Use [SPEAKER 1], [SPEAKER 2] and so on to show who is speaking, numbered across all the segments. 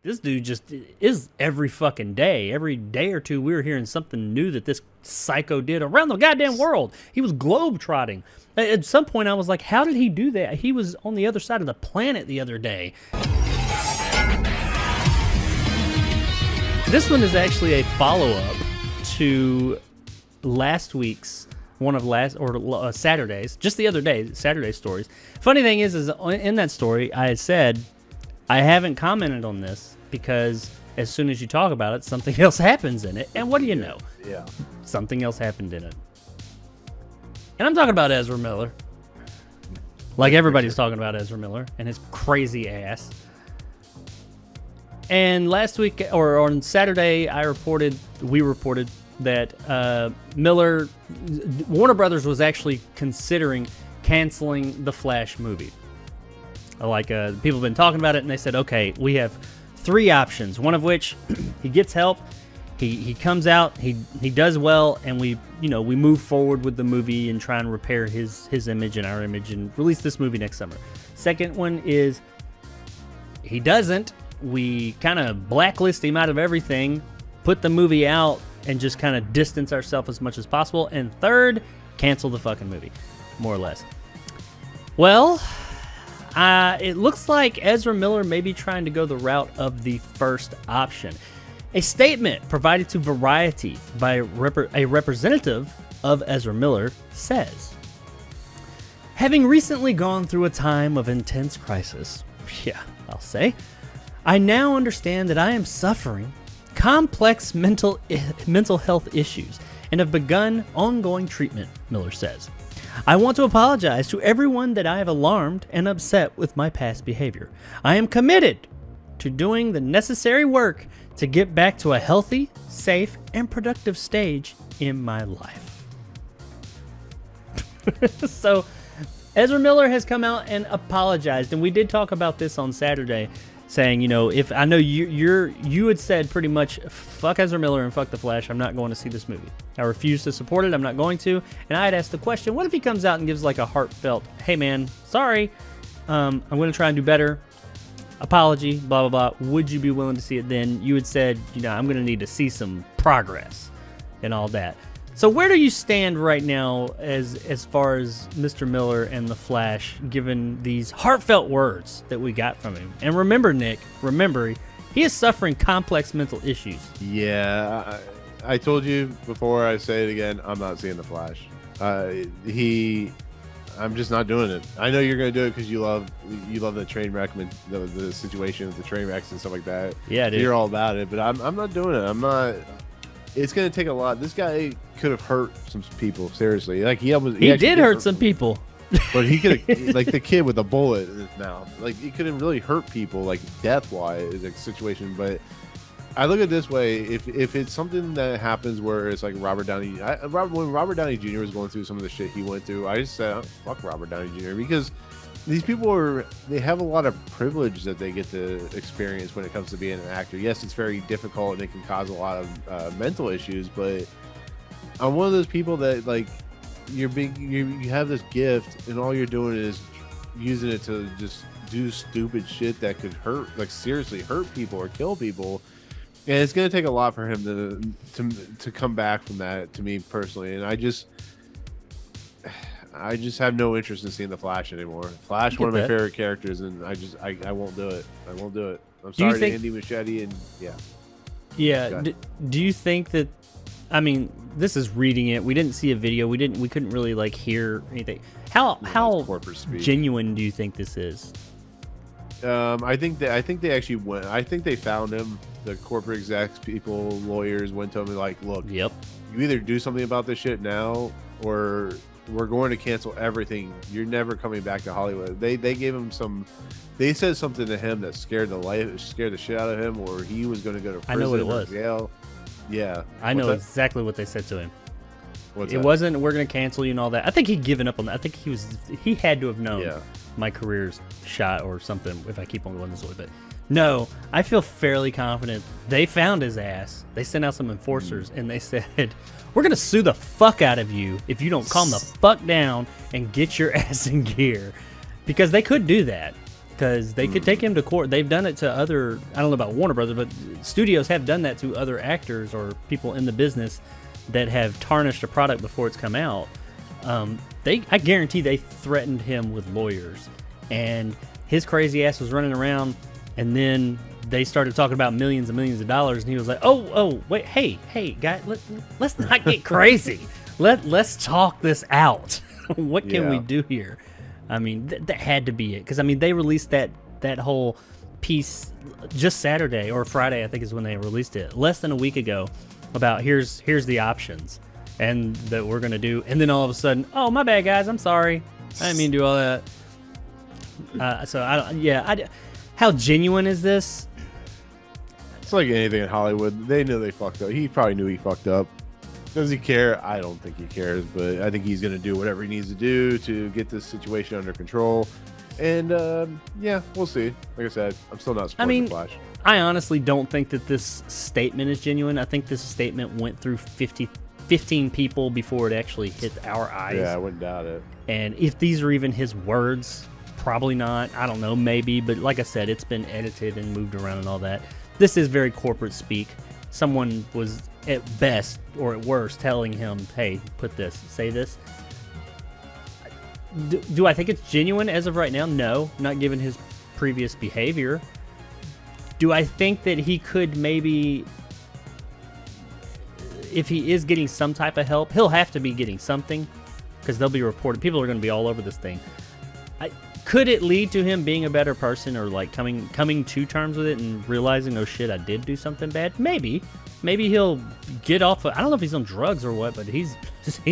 [SPEAKER 1] This dude just is every fucking day. Every day or two, we were hearing something new that this psycho did around the goddamn world. He was globe-trotting. At some point, I was like, how did he do that? He was on the other side of the planet the other day. This one is actually a follow-up to last week's Saturdays, just the other day, Saturday stories. Funny thing is in that story, I had said, I haven't commented on this because as soon as you talk about it, something else happens in it. And what do you know?
[SPEAKER 2] Yeah.
[SPEAKER 1] Something else happened in it. And I'm talking about Ezra Miller. Like everybody's talking about Ezra Miller and his crazy ass. And last week, or on Saturday, we reported that Warner Brothers was actually considering canceling the Flash movie. Like, people have been talking about it, and they said, okay, we have 3 options. One of which, he gets help, he comes out, he does well, and we move forward with the movie and try and repair his image and our image and release this movie next summer. Second one is, he doesn't. We kind of blacklist him out of everything, put the movie out, and just kind of distance ourselves as much as possible. And third, cancel the fucking movie, more or less. Well, it looks like Ezra Miller may be trying to go the route of the first option. A statement provided to Variety by a representative of Ezra Miller says, having recently gone through a time of intense crisis, I'll say, I now understand that I am suffering complex mental health issues and have begun ongoing treatment, Miller says. I want to apologize to everyone that I have alarmed and upset with my past behavior. I am committed to doing the necessary work to get back to a healthy, safe, and productive stage in my life. So, Ezra Miller has come out and apologized, and we did talk about this on Saturday, saying, if I know you had said pretty much, fuck Ezra Miller and fuck The Flash, I'm not going to see this movie. I refuse to support it, I'm not going to. And I had asked the question, what if he comes out and gives like a heartfelt, hey man, sorry, I'm going to try and do better, apology, blah, blah, blah. Would you be willing to see it then? You had said, I'm going to need to see some progress and all that. So where do you stand right now as far as Mr. Miller and The Flash, given these heartfelt words that we got from him? And remember, Nick, he is suffering complex mental issues.
[SPEAKER 2] Yeah, I told you before, I say it again, I'm not seeing The Flash. I'm just not doing it. I know you're going to do it because you love the train wreck, the situation with the train wrecks and stuff like that.
[SPEAKER 1] Yeah, dude.
[SPEAKER 2] You're all about it, but I'm not doing it. I'm not. It's going to take a lot. This guy could have hurt some people, seriously. Like he
[SPEAKER 1] did hurt some people.
[SPEAKER 2] But he could have, like the kid with the bullet in his mouth. Like he couldn't really hurt people, like death-wise, like situation. But I look at it this way: if it's something that happens where it's like Robert Downey, when Robert Downey Jr. was going through some of the shit he went through, I just said, oh, fuck Robert Downey Jr. because these people they have a lot of privilege that they get to experience when it comes to being an actor. Yes, it's very difficult and it can cause a lot of mental issues, but I'm one of those people that like you have this gift and all you're doing is using it to just do stupid shit that could hurt, like seriously hurt people or kill people. And it's going to take a lot for him to come back from that, to me personally. And I just have no interest in seeing The Flash anymore. Flash, one of my favorite characters, and I won't do it. I won't do it. I'm sorry to Andy Muschietti, and yeah.
[SPEAKER 1] Yeah. Do you think that? I mean, this is reading it. We didn't see a video. We couldn't really like hear anything. How genuine do you think this is?
[SPEAKER 2] I think they actually went. I think they found him. The corporate execs, people, lawyers went to him and like, look,
[SPEAKER 1] yep,
[SPEAKER 2] you either do something about this shit now, or we're going to cancel everything. You're never coming back to Hollywood. They gave him some. They said something to him that scared the shit out of him, or he was going to go to prison.
[SPEAKER 1] I know what it was.
[SPEAKER 2] Jail. Yeah,
[SPEAKER 1] I know exactly what they said to him. It wasn't, we're going to cancel you and all that. I think he'd given up on that. I think he had to have known my career's shot or something if I keep on going this way. But no, I feel fairly confident they found his ass. They sent out some enforcers and they said, we're going to sue the fuck out of you if you don't calm the fuck down and get your ass in gear. Because they could do that. because they could take him to court. They've done it to other, I don't know about Warner Brothers, but studios have done that to other actors or people in the business that have tarnished a product before it's come out. I guarantee they threatened him with lawyers, and his crazy ass was running around, and then they started talking about millions and millions of dollars, and he was like, oh, wait, hey, guy, let's not get crazy. Let's talk this out. What can we do here? I mean, that had to be it, because I mean, they released that whole piece just Saturday or Friday, I think is when they released it, less than a week ago, about here's the options and that we're gonna do, and then all of a sudden, oh, my bad, guys, I'm sorry, I didn't mean to do all that. How genuine is this?
[SPEAKER 2] It's like anything in Hollywood. They know they fucked up. He probably knew he fucked up. Does he care? I don't think he cares, but I think he's going to do whatever he needs to do to get this situation under control. And we'll see. Like I said, I'm still not supporting the Flash.
[SPEAKER 1] I honestly don't think that this statement is genuine. I think this statement went through 15 people before it actually hit our eyes.
[SPEAKER 2] Yeah, I wouldn't doubt it.
[SPEAKER 1] And if these are even his words, probably not. I don't know, maybe. But like I said, it's been edited and moved around and all that. This is very corporate speak. Someone was at best or at worst telling him, hey, put this, say this. Do I think it's genuine as of right now? No, not given his previous behavior. Do I think that he could maybe, if he is getting some type of help, he'll have to be getting something, because they'll be reported. People are going to be all over this thing. Could it lead to him being a better person, or like coming to terms with it and realizing, oh shit, I did do something bad? Maybe he'll get off of, I don't know if he's on drugs or what, but he's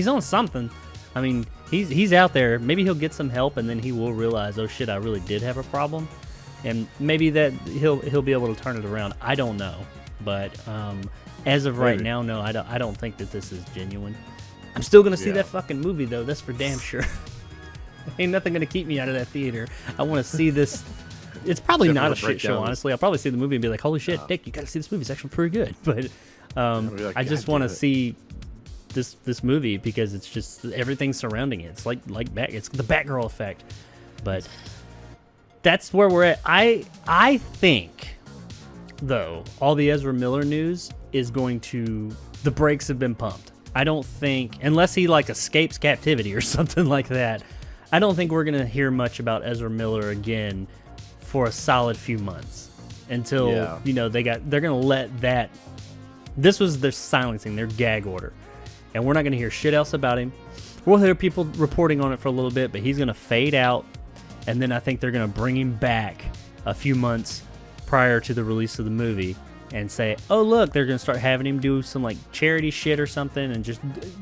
[SPEAKER 1] on something. I mean, he's out there. Maybe he'll get some help, and then he will realize, oh shit, I really did have a problem, and maybe that he'll be able to turn it around. I don't know, but as of right now, no, I don't think that this is genuine. I'm still gonna see that fucking movie though. That's for damn sure. Ain't nothing gonna keep me out of that theater. I want to see this. It's probably not a shit show, honestly. I'll probably see the movie and be like, holy shit, Dick, you gotta see this movie. It's actually pretty good. But I just want to see this movie, because it's just everything surrounding it. It's like it's the Batgirl effect. But that's where we're at. I think, though, all the Ezra Miller news is going to, the brakes have been pumped. I don't think, unless he like escapes captivity or something like that, I don't think we're gonna hear much about Ezra Miller again for a solid few months, until they're gonna let that. This was their silencing, their gag order, and we're not gonna hear shit else about him. We'll hear people reporting on it for a little bit, but he's gonna fade out, and then I think they're gonna bring him back a few months prior to the release of the movie and say, oh look, they're gonna start having him do some like charity shit or something, and just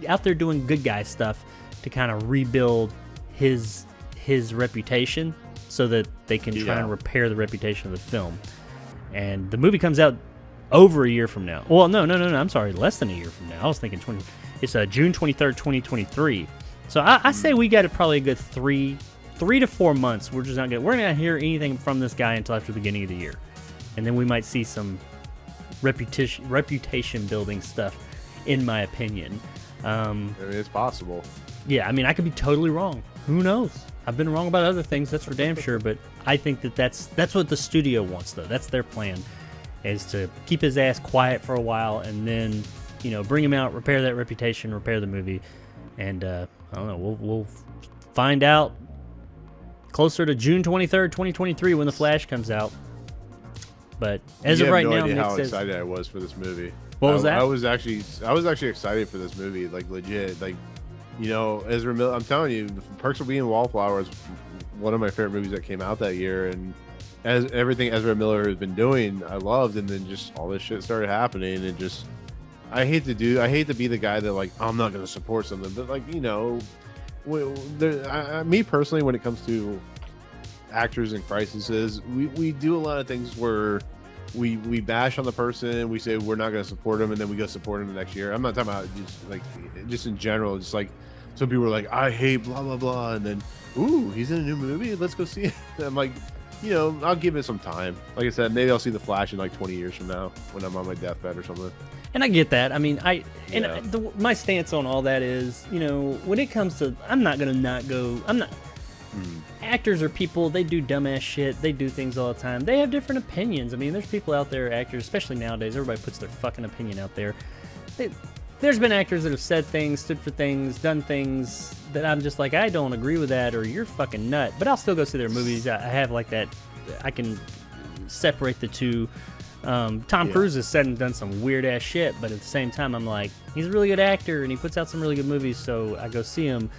[SPEAKER 1] out there doing good guy stuff to kind of rebuild his reputation, so that they can try and repair the reputation of the film. And the movie comes out over a year from now. Well, no, I'm sorry, less than a year from now. I was thinking it's June 23rd, 2023. So I say we got probably a good three to 4 months. We're not gonna hear anything from this guy until after the beginning of the year, and then we might see some reputation building stuff, in my opinion.
[SPEAKER 2] It's possible.
[SPEAKER 1] Yeah, I mean, I could be totally wrong. Who knows? I've been wrong about other things, that's for damn sure, but I think that's what the studio wants, though. That's their plan, is to keep his ass quiet for a while, and then, bring him out, repair that reputation, repair the movie, and I don't know, we'll find out closer to June 23rd, 2023, when The Flash comes out. But as of right now, Nick
[SPEAKER 2] how
[SPEAKER 1] says,
[SPEAKER 2] excited I was for this movie.
[SPEAKER 1] What was that?
[SPEAKER 2] I was actually excited for this movie, like legit. Like, Ezra Miller. I'm telling you, Perks of Being a Wallflower is one of my favorite movies that came out that year, and as everything Ezra Miller has been doing, I loved. And then just all this shit started happening, and just I hate to be the guy that like, I'm not going to support something, but like, me personally, when it comes to actors in crises, we do a lot of things where we bash on the person, we say we're not going to support him, and then we go support him the next year. I'm not talking about just in general, just like some people are like, I hate blah blah blah, and then ooh, he's in a new movie, let's go see it. And I'm like, I'll give it some time. Like I said, maybe I'll see The Flash in like 20 years from now when I'm on my deathbed or something.
[SPEAKER 1] And I get that. I mean, my stance on all that is, when it comes to, I'm not Actors are people. They do dumbass shit. They do things all the time. They have different opinions. I mean, there's people out there, actors, especially nowadays, everybody puts their fucking opinion out there. There's been actors that have said things, stood for things, done things that I'm just like, I don't agree with that, or you're fucking nut. But I'll still go see their movies. I have like that. I can separate the two. Tom Cruise has said and done some weird ass shit, but at the same time, I'm like, he's a really good actor and he puts out some really good movies, so I go see him.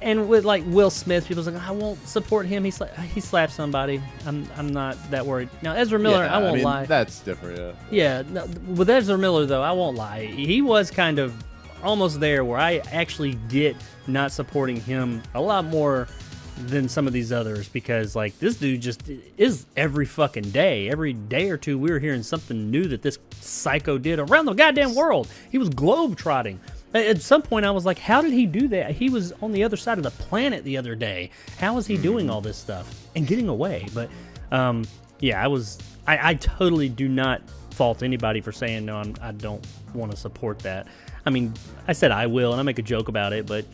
[SPEAKER 1] And with like Will Smith, people's like, I won't support him. He slapped somebody. I'm not that worried. Now Ezra Miller, I won't lie.
[SPEAKER 2] That's different.
[SPEAKER 1] Yeah. No, with Ezra Miller though, I won't lie. He was kind of almost there where I actually get not supporting him a lot more than some of these others, because like this dude just is every fucking day, every day or two, we were hearing something new that this psycho did around the goddamn world. He was globe-trotting. At some point, I was like, how did he do that? He was on the other side of the planet the other day. How is he doing all this stuff and getting away? But, yeah, I totally do not fault anybody for saying, no, I don't want to support that. I mean, I said I will, and I make a joke about it, but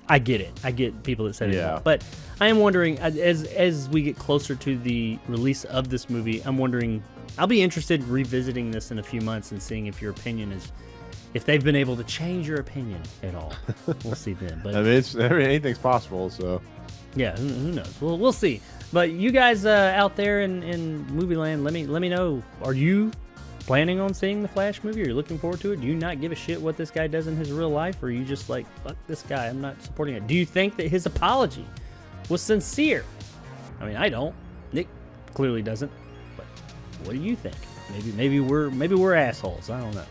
[SPEAKER 1] I get it. I get people that say it. But I am wondering, as we get closer to the release of this movie, I'm wondering, I'll be interested in revisiting this in a few months and seeing if your opinion is, if they've been able to change your opinion at all. We'll see then. But
[SPEAKER 2] I mean, anything's possible, so.
[SPEAKER 1] Yeah, who knows? We'll see. But you guys out there in movie land, let me know. Are you planning on seeing the Flash movie? Are you looking forward to it? Do you not give a shit what this guy does in his real life? Or are you just like, fuck this guy, I'm not supporting it? Do you think that his apology was sincere? I mean, I don't. Nick clearly doesn't. But what do you think? Maybe we're assholes. I don't know.